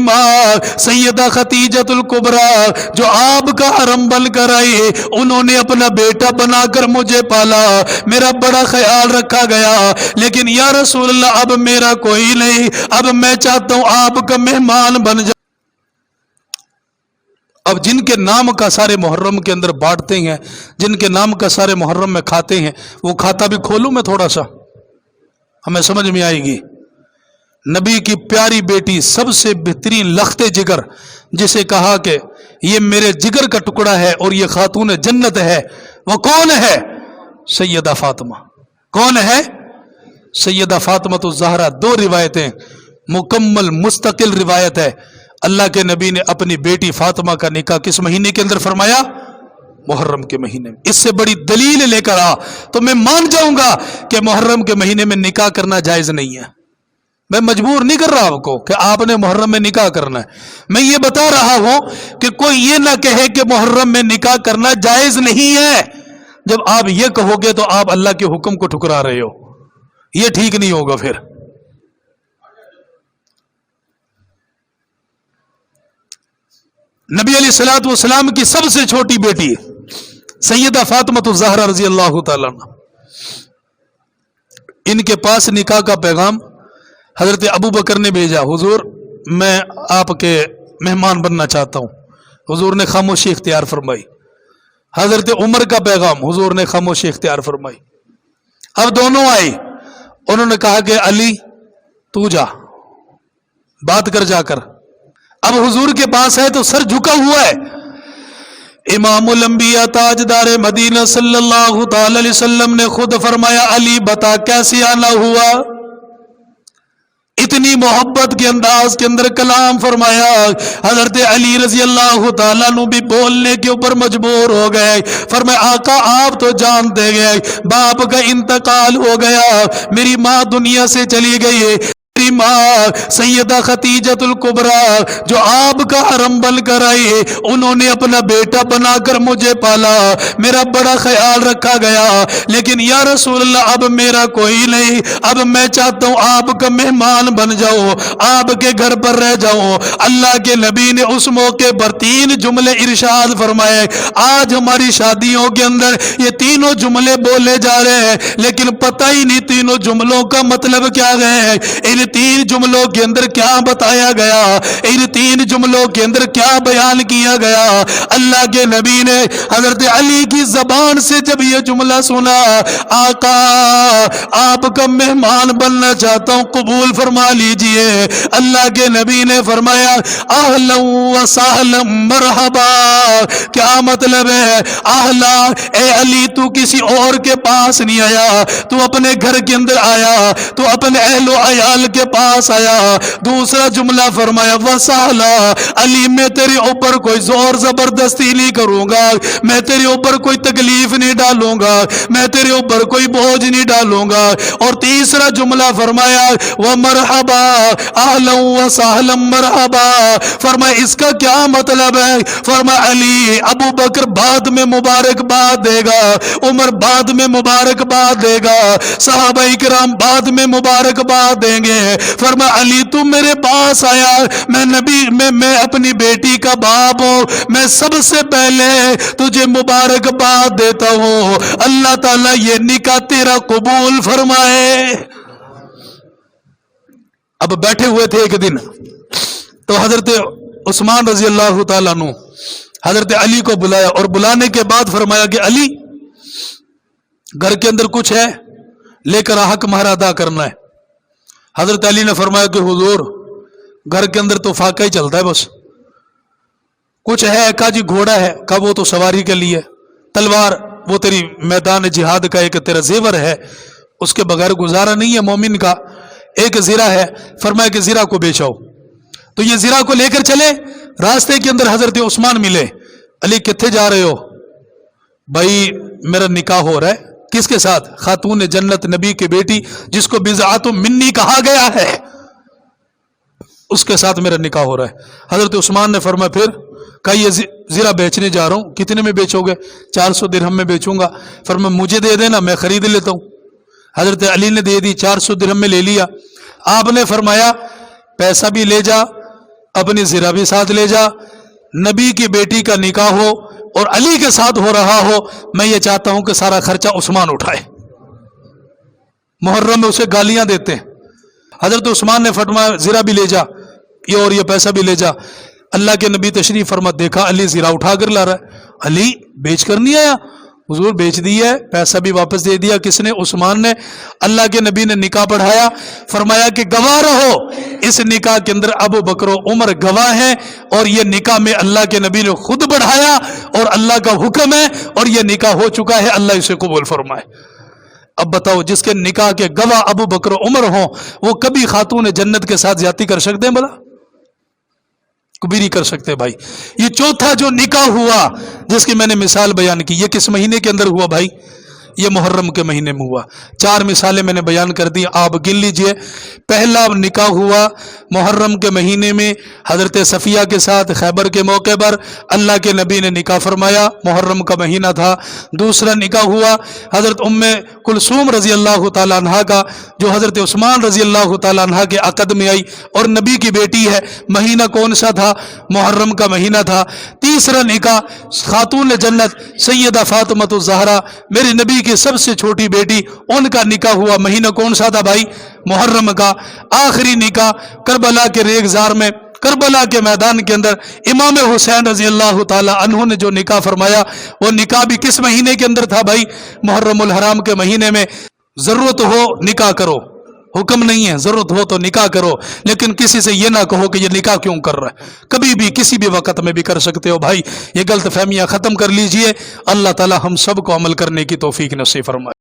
ماں سیدہ خدیجۃ الکبریٰ جو آپ کا حرم بن کر آئی، انہوں نے اپنا بیٹا بنا کر مجھے پالا، میرا بڑا خیال رکھا گیا، لیکن یا رسول اللہ اب میرا کوئی نہیں، اب میں چاہتا ہوں آپ کا مہمان بن جائے۔ اب جن کے نام کا سارے محرم کے اندر بانٹتے ہیں، جن کے نام کا سارے محرم میں کھاتے ہیں، وہ کھاتا بھی کھولوں میں تھوڑا سا، ہمیں سمجھ میں آئے گی۔ نبی کی پیاری بیٹی، سب سے بہترین لخت جگر، جسے کہا کہ یہ میرے جگر کا ٹکڑا ہے اور یہ خاتون جنت ہے، وہ کون ہے؟ سیدہ فاطمہ۔ کون ہے؟ سیدہ فاطمہ الزہرا۔ دو روایتیں، مکمل مستقل روایت ہے۔ اللہ کے نبی نے اپنی بیٹی فاطمہ کا نکاح کس مہینے کے اندر فرمایا؟ محرم کے مہینے میں۔ اس سے بڑی دلیل لے کر آ تو میں مان جاؤں گا کہ محرم کے مہینے میں نکاح کرنا جائز نہیں ہے۔ میں مجبور نہیں کر رہا آپ کو کہ آپ نے محرم میں نکاح کرنا ہے، میں یہ بتا رہا ہوں کہ کوئی یہ نہ کہے کہ محرم میں نکاح کرنا جائز نہیں ہے۔ جب آپ یہ کہو گے تو آپ اللہ کے حکم کو ٹھکرا رہے ہو، یہ ٹھیک نہیں ہوگا۔ پھر نبی علیہ الصلوۃ والسلام کی سب سے چھوٹی بیٹی سیدہ فاطمہ الزہرا رضی اللہ تعالیٰ عنہ، ان کے پاس نکاح کا پیغام حضرت ابو بکر نے بھیجا، حضور میں آپ کے مہمان بننا چاہتا ہوں۔ حضور نے خاموشی اختیار فرمائی۔ حضرت عمر کا پیغام، حضور نے خاموشی اختیار فرمائی۔ اب دونوں آئے، انہوں نے کہا کہ علی تو جا بات کر جا کر۔ اب حضور کے پاس ہے تو سر جھکا ہوا ہے۔ امام الانبیاء تاجدار مدینہ صلی اللہ تعالی علیہ وسلم نے خود فرمایا، علی بتا کیسے آنا ہوا؟ اتنی محبت کے انداز کے اندر کلام فرمایا۔ حضرت علی رضی اللہ تعالیٰ عنہ بھی بولنے کے اوپر مجبور ہو گئے۔ فرمایا آقا آپ تو جانتے گئے باپ کا انتقال ہو گیا، میری ماں دنیا سے چلی گئی، میری ماں سیدہ خدیجۃ الکبریٰ جو آپ کا حرم بن کر آئی، انہوں نے اپنا بیٹا بنا کر مجھے پالا، میرا بڑا خیال رکھا گیا، لیکن یا رسول اللہ اب میرا کوئی نہیں، اب میں چاہتا ہوں آپ کا مہمان بن جاؤں، آپ کے گھر پر رہ جاؤں۔ اللہ کے نبی نے اس موقع پر 3 جملے ارشاد فرمائے۔ آج ہماری شادیوں کے اندر یہ تینوں جملے بولے جا رہے ہیں، لیکن پتہ ہی نہیں تینوں جملوں کا مطلب کیا ہے، ان 3 جملوں کے اندر کیا بتایا گیا، ان 3 جملوں کے اندر کیا بیان کیا گیا۔ اللہ کے نبی نے حضرت علی کی زبان سے جب یہ جملہ سنا، آقا آپ کا مہمان بننا چاہتا ہوں، قبول فرما لیجئے۔ اللہ کے نبی نے فرمایا اہلا و سہلا مرحبا۔ کیا مطلب ہے؟ اہلا، اے علی تو کسی اور کے پاس نہیں آیا، تو اپنے گھر کے اندر آیا، تو اپنے اہل و عیال کے پاس آیا۔ دوسرا جملہ فرمایا وسہلا، علی میں تیرے اوپر کوئی زور زبردستی نہیں کروں گا، میں تیرے اوپر کوئی تکلیف نہیں ڈالوں گا، میں تیرے اوپر کوئی بوجھ نہیں ڈالوں گا۔ اور تیسرا جملہ فرمایا ومرحبا، اہلا وسہلا مرحبا۔ فرمایا اس کا کیا مطلب ہے؟ فرمایا علی ابو بکر بعد میں مبارکباد دے گا، عمر بعد میں مبارکباد دے گا، صحابہ کرام بعد میں مبارکباد دیں گے۔ فرمایا علی تو میرے پاس آیا، میں نبی میں اپنی بیٹی کا باپ ہوں، میں سب سے پہلے تجھے مبارکباد دیتا ہوں، اللہ تعالیٰ یہ نکاح تیرا قبول فرمائے۔ اب بیٹھے ہوئے تھے ایک دن تو حضرت عثمان رضی اللہ تعالیٰ عنہ حضرت علی کو بلایا، اور بلانے کے بعد فرمایا کہ علی گھر کے اندر کچھ ہے لے کر حق مہر ادا کرنا ہے۔ حضرت علی نے فرمایا کہ حضور گھر کے اندر تو فاقہ ہی چلتا ہے، بس کچھ ہے؟ کہا جی گھوڑا ہے۔ کہا وہ تو سواری کے لیے، تلوار وہ تیری میدان جہاد کا ایک تیرا زیور ہے، اس کے بغیر گزارا نہیں ہے مومن کا۔ ایک زرہ ہے، فرمایا کہ زرہ کو بیچاؤ۔ تو یہ زرہ کو لے کر چلے، راستے کے اندر حضرت عثمان ملے۔ علی کتھے جا رہے ہو؟ بھائی میرا نکاح ہو رہا ہے۔ کس کے ساتھ؟ خاتون جنت نبی کی بیٹی جس کو بضعۃ منی کہا گیا ہے، اس کے ساتھ میرا نکاح ہو رہا ہے۔ حضرت عثمان نے فرمایا پھر؟ کہا یہ زرہ بیچنے جا رہا ہوں۔ کتنے میں بیچو گے؟ 400 درہم میں بیچوں گا۔ فرمایا مجھے دے دینا، میں خرید لیتا ہوں۔ حضرت علی نے دے دی، 400 درہم میں لے لیا۔ آپ نے فرمایا پیسہ بھی لے جا، اپنی زرا بھی ساتھ لے جا، نبی کی بیٹی کا نکاح ہو اور علی کے ساتھ ہو رہا ہو، میں یہ چاہتا ہوں کہ سارا خرچہ عثمان اٹھائے۔ محرم میں اسے گالیاں دیتے ہیں، حضرت عثمان نے فرمایا زرا بھی لے جا، یہ اور یہ پیسہ بھی لے جا۔ اللہ کے نبی تشریف فرما، دیکھا علی زرا اٹھا کر لا رہا ہے، علی بیچ کر نہیں آیا؟ حضور بیچ دیا ہے، پیسہ بھی واپس دے دیا۔ کس نے؟ عثمان نے۔ اللہ کے نبی نے نکاح پڑھایا، فرمایا کہ گواہ رہو، اس نکاح کے اندر ابو بکر و عمر گواہ ہیں، اور یہ نکاح میں اللہ کے نبی نے خود بڑھایا اور اللہ کا حکم ہے، اور یہ نکاح ہو چکا ہے، اللہ اسے قبول فرمائے۔ اب بتاؤ، جس کے نکاح کے گواہ ابو بکر و عمر ہوں، وہ کبھی خاتون جنت کے ساتھ زیادتی کر سکتے ہیں؟ بلا کبھی نہیں کر سکتے بھائی۔ یہ چوتھا جو نکاح ہوا جس کی میں نے مثال بیان کی، یہ کس مہینے کے اندر ہوا بھائی؟ یہ محرم کے مہینے میں ہوا۔ 4 مثالیں میں نے بیان کر دی، آپ گن لیجئے۔ پہلا نکاح ہوا محرم کے مہینے میں حضرت صفیہ کے ساتھ، خیبر کے موقع پر اللہ کے نبی نے نکاح فرمایا، محرم کا مہینہ تھا۔ دوسرا نکاح ہوا حضرت ام کلثوم رضی اللہ تعالیٰ عنہ کا، جو حضرت عثمان رضی اللہ تعالیٰ عنہ کے عقد میں آئی اور نبی کی بیٹی ہے۔ مہینہ کون سا تھا؟ محرم کا مہینہ تھا۔ تیسرا نکاح خاتون جنت سیدہ فاطمہ الزہرا، میرے نبی کی سب سے چھوٹی بیٹی، ان کا نکاح ہوا۔ مہینہ کون سا تھا بھائی؟ محرم کا۔ آخری نکاح کربلا کے ریگزار میں، کربلا کے میدان کے اندر امام حسین رضی اللہ تعالی عنہ نے جو نکاح فرمایا، وہ نکاح بھی کس مہینے کے اندر تھا بھائی؟ محرم الحرام کے مہینے میں۔ ضرورت ہو نکاح کرو، حکم نہیں ہے، ضرورت ہو تو نکاح کرو، لیکن کسی سے یہ نہ کہو کہ یہ نکاح کیوں کر رہا ہے۔ کبھی بھی کسی بھی وقت میں بھی کر سکتے ہو بھائی۔ یہ غلط فہمیاں ختم کر لیجئے۔ اللہ تعالی ہم سب کو عمل کرنے کی توفیق نصیب فرمائے۔